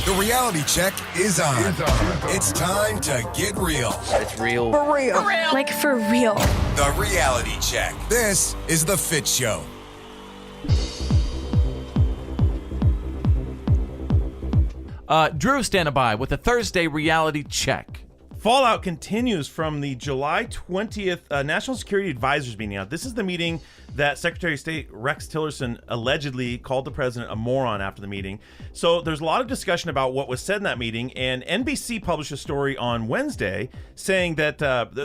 The reality check is on. It's time to get real. It's real. For real. Like for real. The reality check. This is The Fit Show. Drew standing by with a Thursday reality check. Fallout continues from the July 20th National Security Advisors meeting. Now, this is the meeting that Secretary of State Rex Tillerson allegedly called the president a moron after the meeting. So there's a lot of discussion about what was said in that meeting, and NBC published a story on Wednesday saying that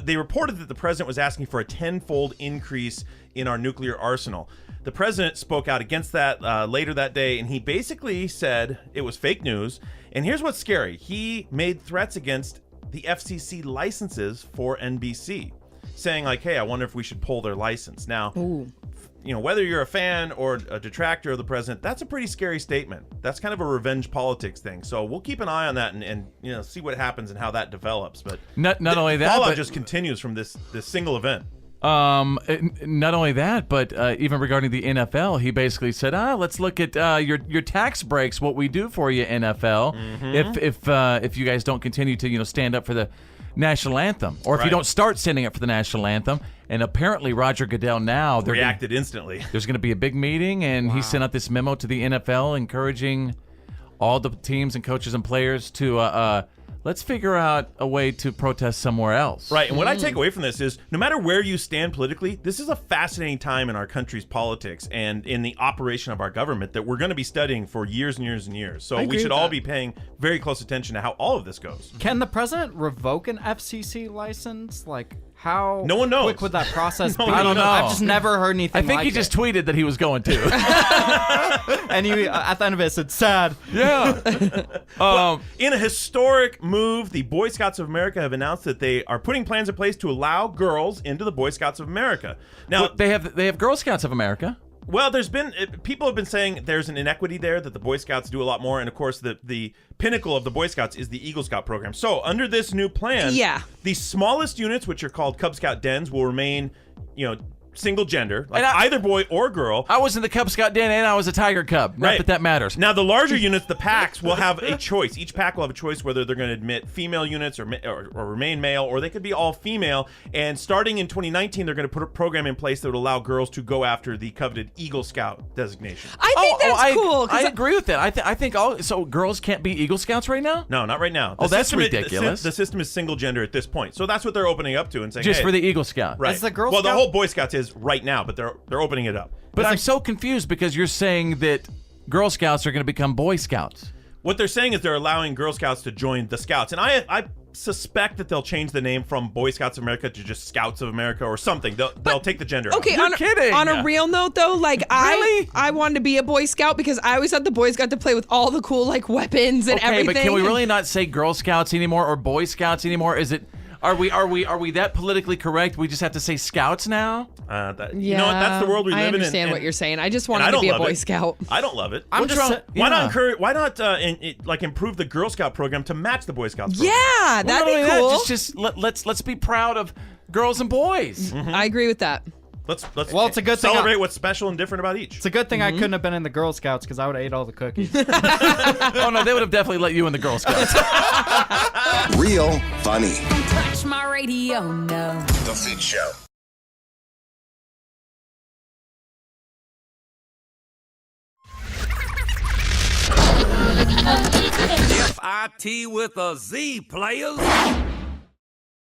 they reported that the president was asking for a tenfold increase in our nuclear arsenal. The president spoke out against that later that day, and he basically said it was fake news. And here's what's scary. He made threats against the FCC licenses for NBC, saying like, hey, I wonder if we should pull their license. Now, you know, whether you're a fan or a detractor of the president, that's a pretty scary statement. That's kind of a revenge politics thing. So we'll keep an eye on that and you know, see what happens and how that develops. But Not only that, Fallout but just continues from this single event. not only that, but even regarding the NFL, he basically said, let's look at your tax breaks, what we do for you, NFL, if you guys don't continue to stand up for the national anthem, or if you don't start standing up for the national anthem. And apparently Roger Goodell now reacted instantly. There's going to be a big meeting, and he sent out this memo to the NFL encouraging all the teams and coaches and players to let's figure out a way to protest somewhere else. Right, and what I take away from this is no matter where you stand politically, this is a fascinating time in our country's politics and in the operation of our government that we're going to be studying for years and years and years. So we should all be paying very close attention to how all of this goes. Can the president revoke an FCC license? Like, how No one knows. quick would that process be? I don't know. I've just never heard anything I think like he just it. tweeted that he was going to. And he, at the end of it, said, sad. Yeah. In a historic move, the Boy Scouts of America have announced that they are putting plans in place to allow girls into the Boy Scouts of America. Now, Well, they have Girl Scouts of America. well, there's been people have been saying there's an inequity there, that the Boy Scouts do a lot more, and of course the pinnacle of the Boy Scouts is the Eagle Scout program. So under this new plan, the smallest units, which are called Cub Scout dens, will remain, single gender, like either boy or girl. I was in the Cub Scout den and I was a Tiger Cub. Not that matters. Now, the larger units, the packs, will have a choice. Each pack will have a choice whether they're going to admit female units or remain male, or they could be all female. And starting in 2019, they're going to put a program in place that would allow girls to go after the coveted Eagle Scout designation. I think that's cool. I agree with that. I think so girls can't be Eagle Scouts right now? No, not right now. That's ridiculous. The system is single gender at this point. So that's what they're opening up to and saying, Just hey, for the Eagle Scout. Right. Is the Girl well, the Scout- whole Boy Scouts is right now, but they're opening it up. But I'm so confused because you're saying that Girl Scouts are going to become Boy Scouts. What they're saying is they're allowing Girl Scouts to join the Scouts. And I suspect that they'll change the name from Boy Scouts of America to just Scouts of America or something. They'll take the gender out. Okay, You're kidding. On a real note, though, like Really? I wanted to be a Boy Scout because I always thought the boys got to play with all the cool like weapons and Okay, everything. but can we really not say Girl Scouts anymore or Boy Scouts anymore? Is it? Are we that politically correct? We just have to say Scouts now? You know what? That's the world we live in. I understand and what you're saying. I just and wanted I to be a don't love Boy it. Scout. I don't love it. I'm just sa- Why not yeah. encourage? Why not improve the Girl Scout program to match the Boy Scouts program? Yeah, Well, that'd not be only cool. that, just let's be proud of girls and boys. I agree with that. Let's Well, it's a good thing celebrate what's special and different about each. It's a good thing I couldn't have been in the Girl Scouts because I would have ate all the cookies. Oh no, they would have definitely let you in the Girl Scouts. Real funny. Touch my radio, no. The Fit Show. FIT with a Z, players.